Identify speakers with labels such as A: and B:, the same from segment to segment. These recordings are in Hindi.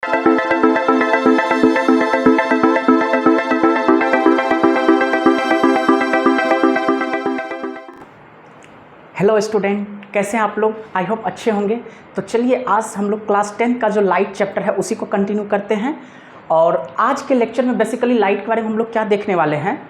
A: हेलो स्टूडेंट, कैसे हैं आप लोग? आई होप अच्छे होंगे। तो चलिए आज हम लोग क्लास 10 का जो लाइट चैप्टर है उसी को कंटिन्यू करते हैं। और आज के लेक्चर में बेसिकली लाइट के बारे में हम लोग क्या देखने वाले हैं,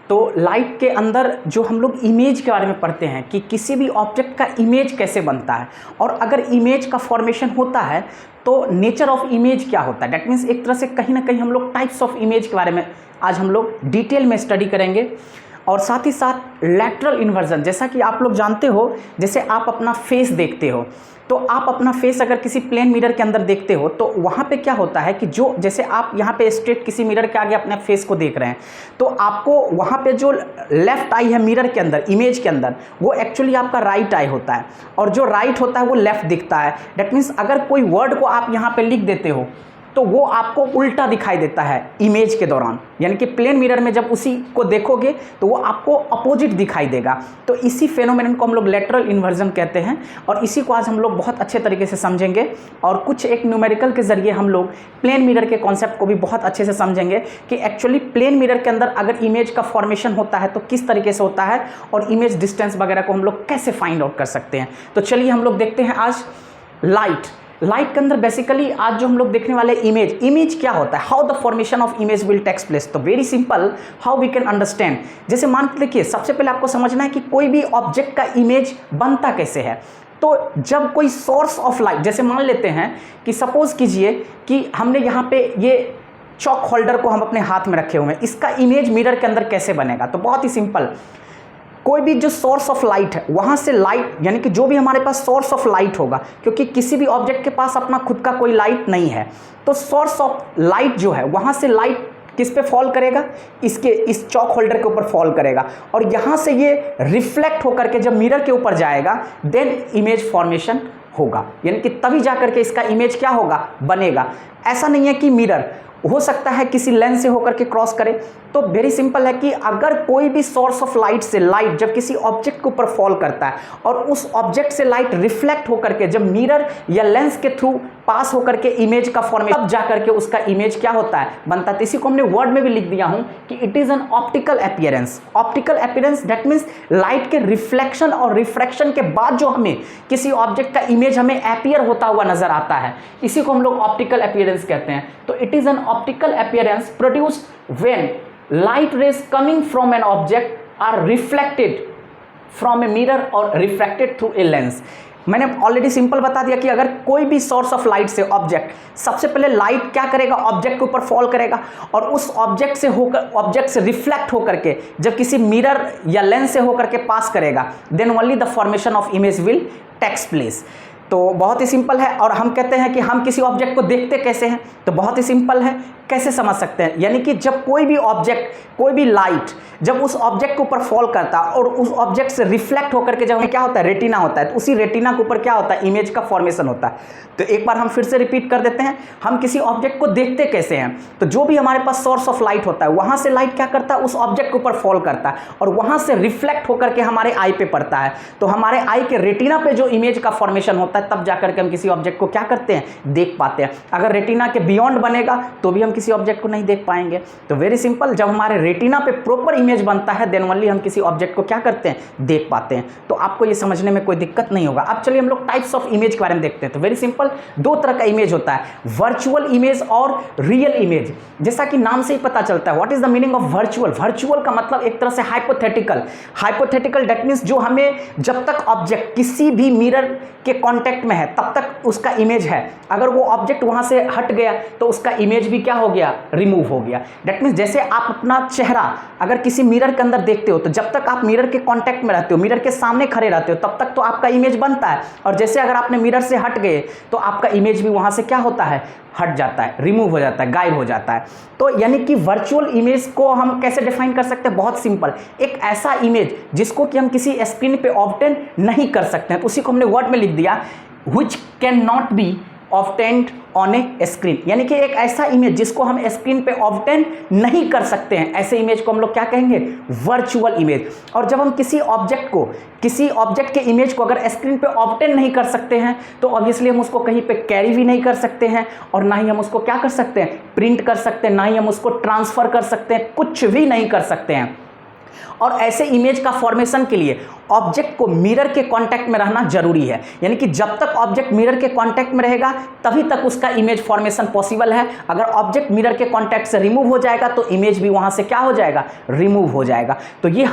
A: तो लाइट के अंदर जो हम लोग इमेज के बारे में पढ़ते हैं कि किसी भी ऑब्जेक्ट का इमेज कैसे बनता है, और अगर इमेज का फॉर्मेशन होता है तो नेचर ऑफ इमेज क्या होता है। डैट मीन्स एक तरह से कहीं ना कहीं हम लोग टाइप्स ऑफ इमेज के बारे में आज हम लोग डिटेल में स्टडी करेंगे। और साथ ही साथ लैटरल इन्वर्जन, जैसा कि आप लोग जानते हो, जैसे आप अपना फेस देखते हो तो आप अपना फेस अगर किसी प्लेन मिरर के अंदर देखते हो तो वहाँ पे क्या होता है कि जो जैसे आप यहाँ पे स्ट्रेट किसी मिरर के आगे अपने फेस को देख रहे हैं तो आपको वहाँ पे जो लेफ्ट आई है मिरर के अंदर, इमेज के अंदर, वो एक्चुअली आपका राइट आई होता है, और जो राइट होता है वो लेफ्ट दिखता है। डैट मीन्स अगर कोई वर्ड को आप यहाँ पे लिख देते हो तो वो आपको उल्टा दिखाई देता है इमेज के दौरान, यानी कि प्लेन मिरर में जब उसी को देखोगे तो वो आपको अपोजिट दिखाई देगा। तो इसी फेनोमेनन को हम लोग लैटरल इन्वर्जन कहते हैं, और इसी को आज हम लोग बहुत अच्छे तरीके से समझेंगे। और कुछ एक न्यूमेरिकल के जरिए हम लोग प्लेन मिरर के कॉन्सेप्ट को भी बहुत अच्छे से समझेंगे कि एक्चुअली प्लेन मिरर के अंदर अगर इमेज का फॉर्मेशन होता है तो किस तरीके से होता है, और इमेज डिस्टेंस वगैरह को हम लोग कैसे फाइंड आउट कर सकते हैं। तो चलिए हम लोग देखते हैं आज लाइट के अंदर बेसिकली आज जो हम लोग देखने वाले इमेज क्या होता है, how the formation of image will takes place. तो very simple, how we can understand. जैसे मान के देखिए, सबसे पहले आपको समझना है कि कोई भी ऑब्जेक्ट का इमेज बनता कैसे है। तो जब कोई सोर्स ऑफ लाइट, जैसे मान लेते हैं कि सपोज कीजिए कि हमने यहाँ पे ये चॉक होल्डर को हम अपने हाथ में रखे हुए हैं, इसका इमेज मिरर के अंदर कैसे बनेगा। तो बहुत ही सिंपल, कोई भी जो सोर्स ऑफ लाइट है वहाँ से लाइट, यानी कि जो भी हमारे पास सोर्स ऑफ लाइट होगा, क्योंकि किसी भी ऑब्जेक्ट के पास अपना खुद का कोई लाइट नहीं है, तो सोर्स ऑफ लाइट जो है वहाँ से लाइट किस पे फॉल करेगा, इस चॉक होल्डर के ऊपर फॉल करेगा, और यहाँ से ये रिफ्लेक्ट होकर के जब मिरर के ऊपर जाएगा देन इमेज फॉर्मेशन होगा, यानी कि तभी जा करके इसका इमेज क्या होगा, बनेगा। ऐसा नहीं है कि मिरर हो सकता है किसी लेंस से होकर के क्रॉस करे। तो वेरी सिंपल है कि अगर कोई भी सोर्स ऑफ लाइट से लाइट जब किसी ऑब्जेक्ट के ऊपर फॉल करता है और उस ऑब्जेक्ट से लाइट रिफ्लेक्ट होकर के जब मिरर या लेंस के थ्रू पास होकर के इमेज का फॉर्मेशन, तब जाकर के उसका इमेज क्या होता है, बनता है। तो इसी को हमने वर्ड में भी लिख दिया हूं कि it is an optical appearance. Optical appearance that means light के रिफ्लेक्शन और रिफ्रैक्शन के बाद जो हमें किसी ऑब्जेक्ट का इमेज हमें अपीयर होता हुआ नजर आता है, इसी को हम लोग ऑप्टिकल अपीयरेंस कहते हैं। तो it is an optical appearance produced when light rays coming from an object are reflected from a mirror or refracted through a lens। मैंने ऑलरेडी सिंपल बता दिया कि अगर कोई भी सोर्स ऑफ लाइट से ऑब्जेक्ट, सबसे पहले लाइट क्या करेगा, ऑब्जेक्ट के ऊपर फॉल करेगा, और उस ऑब्जेक्ट से रिफ्लेक्ट होकर के जब किसी मिरर या लेंस से होकर के पास करेगा, then only the formation of image will takes place. तो बहुत ही सिंपल है। और हम कहते हैं कि हम किसी ऑब्जेक्ट को देखते कैसे हैं, तो बहुत ही सिंपल है, कैसे समझ सकते हैं, यानी कि जब कोई भी ऑब्जेक्ट, कोई भी लाइट जब उस ऑब्जेक्ट के ऊपर फॉल करता है और उस ऑब्जेक्ट से रिफ्लेक्ट होकर के जब क्या होता है, रेटिना होता है, तो उसी रेटिना के ऊपर क्या होता है, इमेज का फॉर्मेशन होता है। तो एक बार हम फिर से रिपीट कर देते हैं, हम किसी ऑब्जेक्ट को देखते कैसे हैं। तो जो भी हमारे पास सोर्स ऑफ लाइट होता है वहां से लाइट क्या करता है, उस ऑब्जेक्ट के ऊपर फॉल करता है और वहां से रिफ्लेक्ट होकर के हमारे आई पे पड़ता है। तो हमारे आई के रेटिना पे जो इमेज का फॉर्मेशन होता है, तब जाकर के हम किसी ऑब्जेक्ट को क्या करते हैं, देख पाते हैं। अगर रेटिना के बियॉन्ड बनेगा तो भी हम किसी ऑब्जेक्ट को नहीं देख पाएंगे। तो वेरी सिंपल, जब हमारे रेटिना पे प्रॉपर इमेज बनता है देन ओनली हम किसी ऑब्जेक्ट को क्या करते हैं, देख पाते हैं। तो आपको ये समझने में कोई दिक्कत नहीं होगा। अब चलिए हम लोग टाइप्स ऑफ इमेज के बारे में देखते हैं। तो वेरी सिंपल, दो तरह का इमेज होता है, वर्चुअल इमेज और रियल इमेज। जैसा कि नाम से ही पता चलता है, what is the meaning of virtual. Virtual का मतलब एक तरह से हाइपोथेटिकल दैट मीन्स जो हमें जब तक ऑब्जेक्ट किसी भी मिरर के कांटेक्ट में है तब तक उसका इमेज है, अगर वो ऑब्जेक्ट वहां से हट गया तो उसका इमेज भी क्या हो गया, रिमूव हो गया। दैट मीन्स जैसे आप अपना चेहरा अगर किसी मिरर के अंदर देखते हो तो जब तक आप मिरर के कांटेक्ट में रहते हो, मिरर के सामने खड़े रहते हो, तब तक तो आपका इमेज बनता है, और जैसे अगर आपने मिरर से हट गए तो आपका इमेज भी वहां से क्या होता है, हट जाता है, रिमूव हो जाता है, गायब हो जाता है। तो यानी कि वर्चुअल इमेज को हम कैसे डिफाइन कर सकते हैं, बहुत सिंपल, एक ऐसा इमेज जिसको कि हम किसी स्क्रीन पे ऑब्टेन नहीं कर सकते हैं। तो उसी को हमने वर्ड में लिख दिया, which cannot be obtained on A screen, यानी कि एक ऐसा इमेज जिसको हम स्क्रीन पे ऑब्टेन नहीं कर सकते हैं, ऐसे इमेज को हम लोग क्या कहेंगे, वर्चुअल इमेज। और जब हम किसी ऑब्जेक्ट के इमेज को अगर स्क्रीन पे ऑब्टेन नहीं कर सकते हैं तो ऑब्वियसली हम उसको कहीं पे कैरी भी नहीं कर सकते हैं, और ना ही हम उसको क्या कर सकते हैं, प्रिंट कर सकते हैं, ना ही हम उसको ट्रांसफर कर सकते हैं, कुछ भी नहीं कर सकते हैं। और ऐसे इमेज का फॉर्मेशन के लिए ऑब्जेक्ट को मिरर के कांटेक्ट में रहना जरूरी है, यानी कि जब तक ऑब्जेक्ट मिरर के कांटेक्ट में रहेगा तभी तक उसका इमेज फॉर्मेशन पॉसिबल है। अगर ऑब्जेक्ट मिरर के कांटेक्ट से रिमूव हो जाएगा तो इमेज भी वहां से क्या हो जाएगा, रिमूव हो जाएगा। तो ये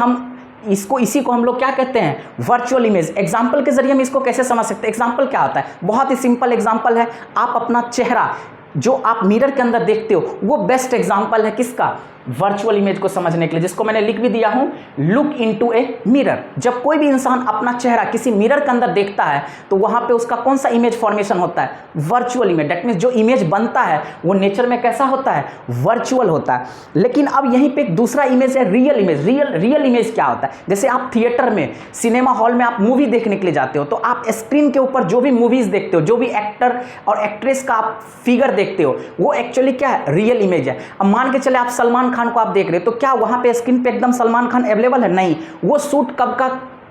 A: इसी को हम लोग क्या कहते हैं, वर्चुअल इमेज। एग्जाम्पल के जरिए हम इसको कैसे समझ सकते हैं, एग्जाम्पल क्या होता है, बहुत ही सिंपल एग्जाम्पल है। आप अपना चेहरा जो आप मिरर के अंदर देखते हो वो बेस्ट एग्जाम्पल है किसका, वर्चुअल इमेज को समझने के लिए, जिसको मैंने लिख भी दिया हूं, लुक इनटू ए मिरर। जब कोई भी इंसान अपना चेहरा किसी मिरर के अंदर देखता है तो वहां पे उसका कौन सा इमेज फॉर्मेशन होता है, वर्चुअल इमेज। दैट मींस जो इमेज बनता है वो नेचर में कैसा होता है, वर्चुअल होता है। लेकिन अब यहीं पे एक दूसरा इमेज है, रियल इमेज। रियल इमेज क्या होता है, जैसे आप थिएटर में, सिनेमा हॉल में आप मूवी देखने के लिए जाते हो तो आप स्क्रीन के ऊपर जो भी मूवीज देखते हो, जो भी एक्टर और एक्ट्रेस का आप फिगर देखते हो वो एक्चुअली क्या है, रियल इमेज है। अब मान के चले आप सलमान खान को आप देख रहे हो तो क्या वहां पे स्क्रीन पे एकदम सलमान खान अवेलेबल है, नहीं, वो शूट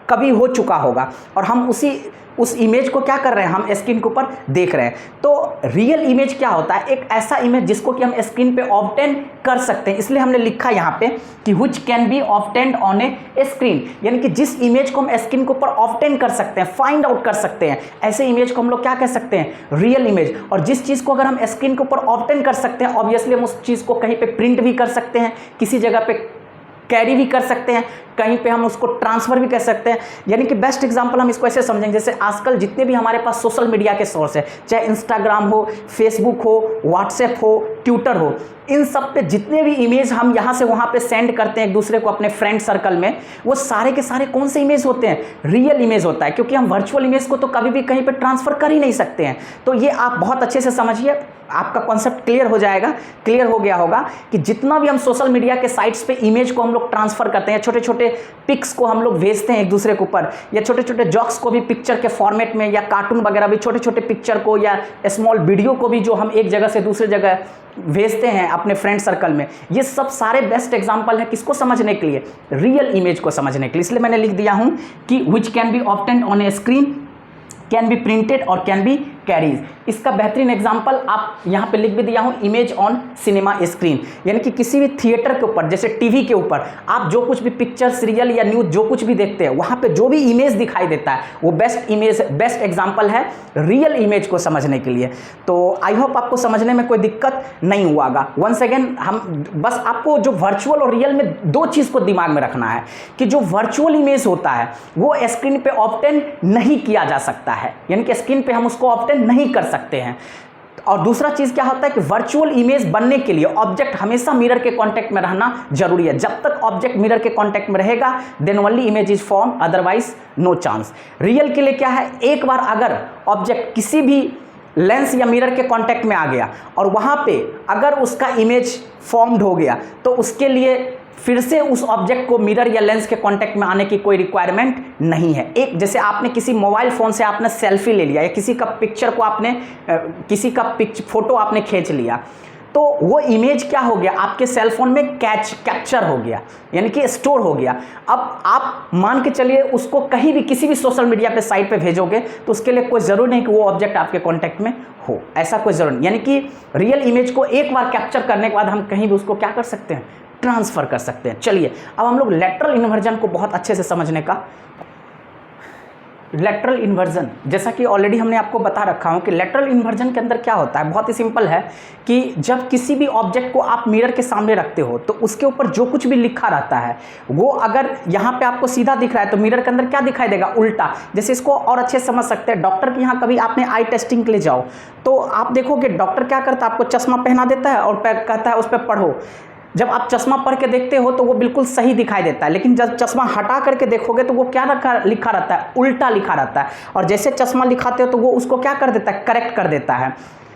A: कभी हो चुका होगा और हम उस इमेज को क्या कर रहे हैं, हम स्क्रीन के ऊपर देख रहे हैं। तो रियल इमेज क्या होता है, एक ऐसा इमेज जिसको कि हम स्क्रीन पे ऑब्टेन कर सकते हैं। इसलिए हमने लिखा यहाँ पे कि which can be obtained on A screen, यानी कि जिस इमेज को हम स्क्रीन के ऊपर ऑब्टेन कर सकते हैं, फाइंड आउट कर सकते हैं, ऐसे इमेज को हम लोग क्या कह सकते हैं, रियल इमेज। और जिस चीज़ को अगर हम स्क्रीन के ऊपर ऑब्टेन कर सकते हैं ऑब्वियसली हम उस चीज़ को कहीं पे प्रिंट भी कर सकते हैं, किसी जगह पे कैरी भी कर सकते हैं, कहीं पे हम उसको ट्रांसफर भी कर सकते हैं। यानी कि बेस्ट एग्जांपल हम इसको ऐसे समझेंगे, जैसे आजकल जितने भी हमारे पास सोशल मीडिया के सोर्स है, चाहे इंस्टाग्राम हो, फेसबुक हो, व्हाट्सएप हो, ट्विटर हो, इन सब पे जितने भी इमेज हम यहाँ से वहाँ पे सेंड करते हैं एक दूसरे को अपने फ्रेंड सर्कल में, वो सारे के सारे कौन से इमेज होते हैं, रियल इमेज होता है, क्योंकि हम वर्चुअल इमेज को तो कभी भी कहीं पे ट्रांसफर कर ही नहीं सकते हैं। तो ये आप बहुत अच्छे से समझिए, आपका कॉन्सेप्ट क्लियर हो जाएगा, क्लियर हो गया होगा कि जितना भी हम सोशल मीडिया के साइट्स पे इमेज को हम लोग ट्रांसफर करते हैं, छोटे छोटे पिक्स को हम लोग भेजते हैं एक दूसरे के ऊपर, या छोटे छोटे जॉक्स को भी पिक्चर के फॉर्मेट में, या कार्टून वगैरह भी छोटे छोटे पिक्चर को या स्मॉल वीडियो को भी जो हम एक जगह से दूसरी जगह भेजते हैं अपने फ्रेंड सर्कल में, ये सब सारे बेस्ट एग्जांपल है किसको समझने के लिए, रियल इमेज को समझने के लिए। इसलिए मैंने लिख दिया हूं कि which can be obtained on A screen, can be printed और कैन बी कैरीज। इसका बेहतरीन एग्जांपल आप यहाँ पे लिख भी दिया हूँ, इमेज ऑन सिनेमा स्क्रीन, यानी कि किसी भी थिएटर के ऊपर, जैसे टीवी के ऊपर आप जो कुछ भी पिक्चर, सीरियल या न्यूज जो कुछ भी देखते हैं वहाँ पे जो भी इमेज दिखाई देता है वो बेस्ट एग्जांपल है रियल इमेज को समझने के लिए। तो आई होप आपको समझने में कोई दिक्कत नहीं हुआ होगा। वंस अगेन हम बस आपको जो वर्चुअल और रियल में दो चीज़ को दिमाग में रखना है कि जो वर्चुअल इमेज होता है वो स्क्रीन पे ऑब्टेन नहीं किया जा सकता है, यानी कि स्क्रीन पे हम उसको ऑब्टेन नहीं कर सकते हैं। और दूसरा चीज क्या होता है कि वर्चुअल इमेज बनने के लिए ऑब्जेक्ट हमेशा मिरर के कांटेक्ट में रहना जरूरी है। जब तक ऑब्जेक्ट मिरर के कांटेक्ट में रहेगा then only image is form, otherwise no chance. Real के लिए क्या है, एक बार अगर ऑब्जेक्ट किसी भी लेंस या मिरर के कांटेक्ट में आ गया और वहां पे अगर उसका इमेज फॉर्म्ड हो गया तो उसके लिए फिर से उस ऑब्जेक्ट को मिरर या लेंस के कांटेक्ट में आने की कोई रिक्वायरमेंट नहीं है। एक जैसे आपने किसी मोबाइल फोन से आपने सेल्फी ले लिया या किसी का पिक्चर को आपने फोटो आपने खींच लिया तो वो इमेज क्या हो गया, आपके सेल फोन में कैप्चर हो गया, यानी कि स्टोर हो गया। अब आप मान के चलिए उसको कहीं भी किसी भी सोशल मीडिया पे साइट पे भेजोगे तो उसके लिए कोई ज़रूरी नहीं कि वो ऑब्जेक्ट आपके कांटेक्ट में हो, ऐसा कोई ज़रूरी नहीं। यानी कि रियल इमेज को एक बार कैप्चर करने के बाद हम कहीं भी उसको क्या कर सकते हैं, ट्रांसफर कर सकते हैं। चलिए अब हम लोग लेटरल इन्वर्जन को बहुत अच्छे से समझने का, लेटरल इन्वर्जन जैसा कि ऑलरेडी हमने आपको बता रखा हूं कि लेटरल इन्वर्जन के अंदर क्या होता है, बहुत ही सिंपल है कि जब किसी भी ऑब्जेक्ट को आप मिरर के सामने रखते हो तो उसके ऊपर जो कुछ भी लिखा रहता है वो अगर यहाँ पे आपको सीधा दिख रहा है तो मिरर के अंदर क्या दिखाई देगा, उल्टा। जैसे इसको और अच्छे से समझ सकते हैं, डॉक्टर के यहाँ कभी आपने आई टेस्टिंग के लिए जाओ तो आप देखोगे डॉक्टर क्या करता है, आपको चश्मा पहना देता है और कहता है उस पर पढ़ो। जब आप चश्मा पढ़ के देखते हो तो वो बिल्कुल सही दिखाई देता है, लेकिन जब चश्मा हटा करके देखोगे तो वो क्या लिखा रहता है, उल्टा लिखा रहता है। और जैसे चश्मा लिखाते हो तो वो उसको क्या कर देता है, करेक्ट कर देता है।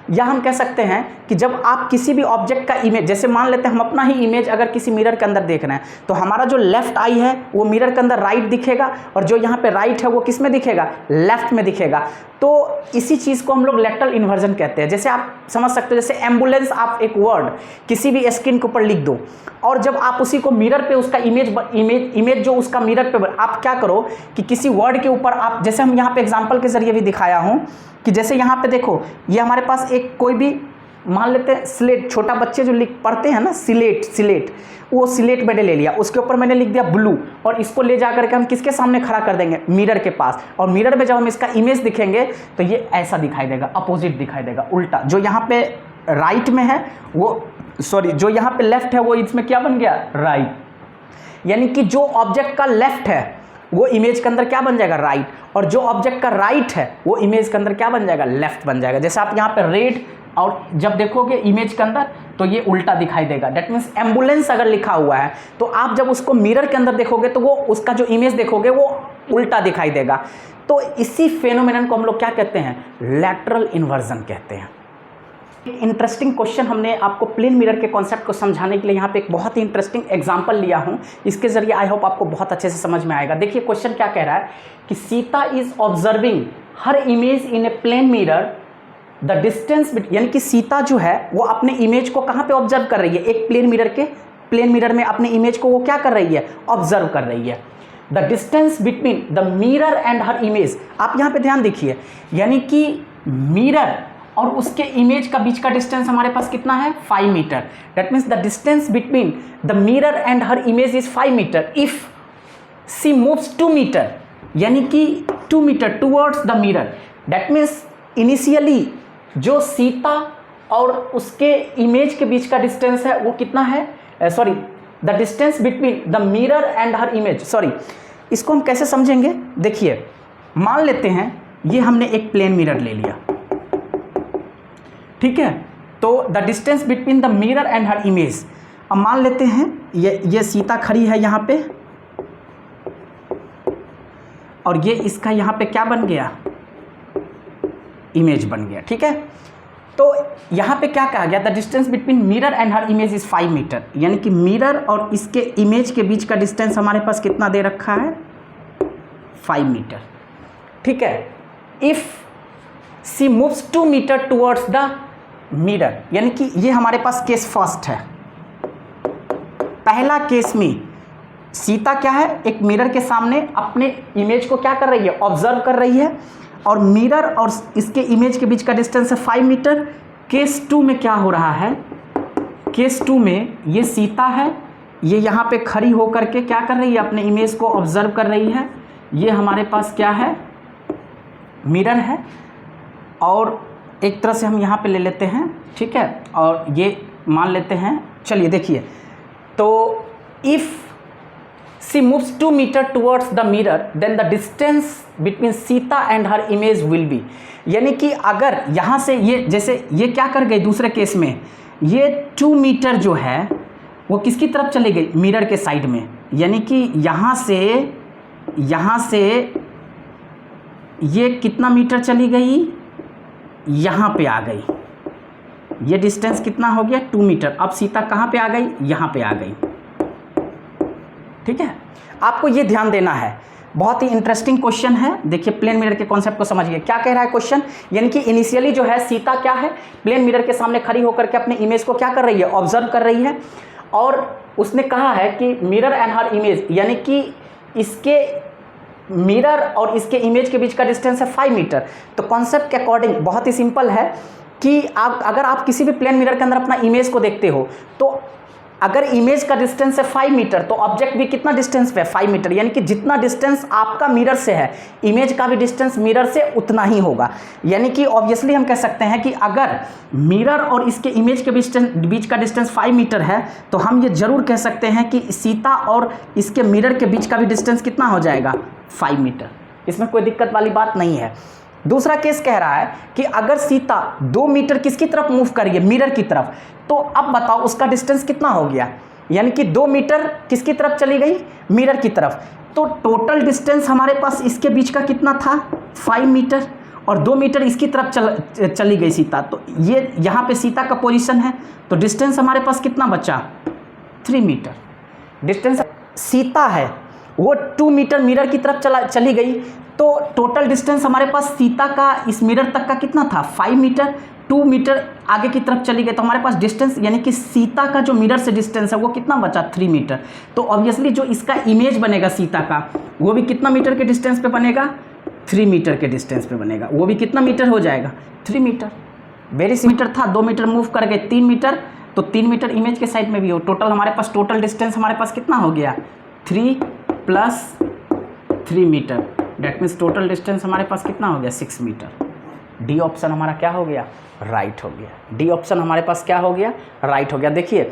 A: या हम कह सकते हैं कि जब आप किसी भी ऑब्जेक्ट का इमेज, जैसे मान लेते हैं हम अपना ही इमेज अगर किसी मिरर के अंदर देख रहे हैं, तो हमारा जो लेफ्ट आई है वो मिरर के अंदर राइट दिखेगा, और जो यहाँ पे राइट है वो किस में दिखेगा, लेफ्ट में दिखेगा। तो इसी चीज़ को हम लोग लेटरल इन्वर्जन कहते हैं। जैसे आप समझ सकते हो, जैसे एम्बुलेंस आप एक वर्ड किसी भी स्क्रीन के ऊपर लिख दो, और जब आप उसी को मिरर पे उसका इमेज जो उसका मिरर पे आप क्या करो कि किसी वर्ड के ऊपर आप, जैसे हम यहाँ पे एग्जांपल के जरिए भी दिखाया हूँ कि जैसे यहाँ पे देखो, ये हमारे पास एक कोई भी मान लेते हैं स्लेट, छोटा बच्चे जो लिख पढ़ते हैं ना सिलेट, वो सिलेट मैंने ले लिया, उसके ऊपर मैंने लिख दिया ब्लू, और इसको ले जा करके हम किसके सामने खड़ा कर देंगे, मिरर के पास, और मिरर में जब हम इसका इमेज दिखेंगे तो ये ऐसा दिखाई देगा, अपोजिट दिखाई देगा, उल्टा। जो यहाँ पे राइट में है वो, सॉरी जो यहाँ पे लेफ्ट है वो इसमें क्या बन गया, राइट। यानी कि जो ऑब्जेक्ट का लेफ्ट है वो इमेज के अंदर क्या बन जाएगा, राइट, और जो ऑब्जेक्ट का राइट है वो इमेज के अंदर क्या बन जाएगा, लेफ्ट बन जाएगा। जैसे आप यहाँ पे रेड, और जब देखोगे इमेज के अंदर तो ये उल्टा दिखाई देगा। डेट मीन्स एम्बुलेंस अगर लिखा हुआ है तो आप जब उसको मिरर के अंदर देखोगे तो वो उसका जो इमेज देखोगे वो उल्टा दिखाई देगा। तो इसी फेनोमेनन को हम लोग क्या कहते हैं, लैटरल इन्वर्जन कहते हैं। इंटरेस्टिंग क्वेश्चन हमने आपको प्लेन मिरर के कॉन्सेप्ट को समझाने के लिए यहाँ पे एक बहुत ही इंटरेस्टिंग एग्जांपल लिया हूँ, इसके जरिए आई होप आपको बहुत अच्छे से समझ में आएगा। देखिए क्वेश्चन क्या कह रहा है कि Sita is observing her image in a plane mirror, the distance, यानी कि सीता जो है वो अपने इमेज को कहाँ पे ऑब्जर्व कर रही है, एक प्लेन मिरर में अपने इमेज को वो क्या कर रही है, ऑब्जर्व कर रही है। The distance between the mirror and her image, आप यहाँ पे ध्यान देखिए, यानी कि मिरर और उसके इमेज का बीच का डिस्टेंस हमारे पास कितना है, 5 metre. That means the distance between the mirror and her image is 5 metre if she moves 2 metre, यानी कि 2 metre towards the mirror. That means initially जो सीता और उसके इमेज के बीच का डिस्टेंस है वो कितना है, sorry the distance between the mirror and her image, sorry इसको हम कैसे समझेंगे, देखिए मान लेते हैं ये हमने एक प्लेन मिरर ले लिया, ठीक है, तो the distance between the mirror and her image, अब मान लेते हैं ये सीता खड़ी है यहाँ पे, और ये इसका यहाँ पे क्या बन गया, इमेज बन गया, ठीक है। तो यहाँ पे क्या कहा गया, the distance between mirror and her image is 5 metre, यानी कि मिरर और इसके इमेज के बीच का डिस्टेंस हमारे पास कितना दे रखा है, 5 मीटर, ठीक है। If she moves 2 metre towards the mirror, यानी कि ये हमारे पास केस फर्स्ट है। पहला केस में सीता क्या है, एक मिरर के सामने अपने इमेज को क्या कर रही है, ऑब्जर्व कर रही है, और मिरर और इसके इमेज के बीच का डिस्टेंस है 5 मीटर। केस 2 में क्या हो रहा है, केस 2 में ये सीता है, ये यहाँ पे खड़ी होकर के क्या कर रही है, अपने इमेज को ऑब्जर्व कर रही है। ये हमारे पास क्या है, मिरर है, और एक तरह से हम यहाँ पे ले लेते हैं, ठीक है, और ये मान लेते हैं, चलिए देखिए, तो if she moves 2 metre towards the mirror then the distance between Sita and her image will be, यानी कि अगर यहाँ से ये, जैसे ये क्या कर गई दूसरे केस में, ये 2 मीटर जो है वो किसकी तरफ चली गई, मिरर के साइड में, यानी कि यहाँ से ये कितना मीटर चली गई, यहाँ पे आ गई, ये डिस्टेंस कितना हो गया, 2 मीटर। अब सीता कहाँ पे आ गई, यहाँ पे आ गई, ठीक है। आपको ये ध्यान देना है, बहुत ही इंटरेस्टिंग क्वेश्चन है। देखिए प्लेन मिरर के कॉन्सेप्ट को समझिए, क्या कह रहा है क्वेश्चन, यानी कि इनिशियली जो है सीता क्या है, प्लेन मिरर के सामने खड़ी होकर के अपने इमेज को क्या कर रही है, ऑब्जर्व कर रही है, और उसने कहा है कि मिरर एंड हर इमेज, यानी कि इसके मिरर और इसके इमेज के बीच का डिस्टेंस है 5 मीटर। तो कॉन्सेप्ट के अकॉर्डिंग बहुत ही सिंपल है कि अगर आप किसी भी प्लेन मिरर के अंदर अपना इमेज को देखते हो, तो अगर इमेज का डिस्टेंस है 5 मीटर तो ऑब्जेक्ट भी कितना डिस्टेंस पे है, 5 मीटर, यानी कि जितना डिस्टेंस आपका मिरर से है, इमेज का भी डिस्टेंस मिरर से उतना ही होगा। यानी कि ऑब्वियसली हम कह सकते हैं कि अगर मिरर और इसके इमेज के बीच का डिस्टेंस 5 मीटर है तो हम ये जरूर कह सकते हैं कि सीता और इसके मिरर के बीच का भी डिस्टेंस कितना हो जाएगा, 5 मीटर। इसमें कोई दिक्कत वाली बात नहीं है। दूसरा केस कह रहा है कि अगर सीता 2 मीटर किसकी तरफ मूव करिए, मिरर की तरफ, तो अब बताओ उसका डिस्टेंस कितना हो गया, यानी कि 2 मीटर किसकी तरफ चली गई, मिरर की तरफ। तो टोटल डिस्टेंस हमारे पास इसके बीच का कितना था, 5 मीटर, और 2 मीटर इसकी तरफ चली गई सीता, तो ये यहाँ पे सीता का पोजीशन है, तो डिस्टेंस हमारे पास कितना बचा 3 मीटर। डिस्टेंस सीता है वो 2 मीटर मिरर की तरफ चली गई, तो टोटल डिस्टेंस हमारे पास सीता का इस मिरर तक का कितना था 5 मीटर। 2 मीटर आगे की तरफ चली गई, तो हमारे पास डिस्टेंस यानी कि सीता का जो मिरर से डिस्टेंस है वो कितना बचा 3 मीटर। तो ऑब्वियसली जो इसका इमेज बनेगा सीता का वो भी कितना मीटर के डिस्टेंस पे बनेगा 3 मीटर के डिस्टेंस पे बनेगा। वो भी कितना मीटर हो जाएगा 3 मीटर। वेरी मीटर था, 2 मीटर मूव कर गए 3 मीटर, तो 3 मीटर इमेज के साइड में भी हो। टोटल हमारे पास टोटल डिस्टेंस हमारे पास कितना हो गया 3 + 3 metre. That means total distance हमारे पास कितना हो गया 6 मीटर। डी ऑप्शन हमारा क्या हो गया राइट हो गया। डी ऑप्शन हमारे पास क्या हो गया राइट हो गया। देखिए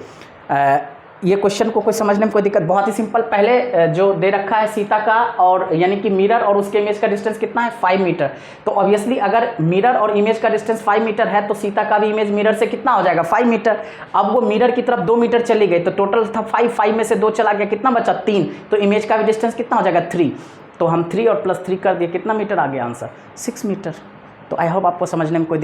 A: ये क्वेश्चन को कोई समझने में कोई दिक्कत, बहुत ही सिंपल। पहले जो दे रखा है सीता का और यानी कि मिरर और उसके इमेज का डिस्टेंस कितना है 5 मीटर। तो ऑब्वियसली अगर मिरर और इमेज का डिस्टेंस 5 मीटर है तो सीता का भी इमेज मिरर से कितना हो जाएगा 5 मीटर। अब वो मिरर की तरफ 2 मीटर चली गई, तो टोटल था 5 में से 2 चला गया, कितना बचा 3, तो इमेज का भी डिस्टेंस कितना हो जाएगा 3। तो हम 3 और +3 कर दिए, कितना मीटर आ गया आंसर 6 मीटर। तो आई होप आपको समझने में कोई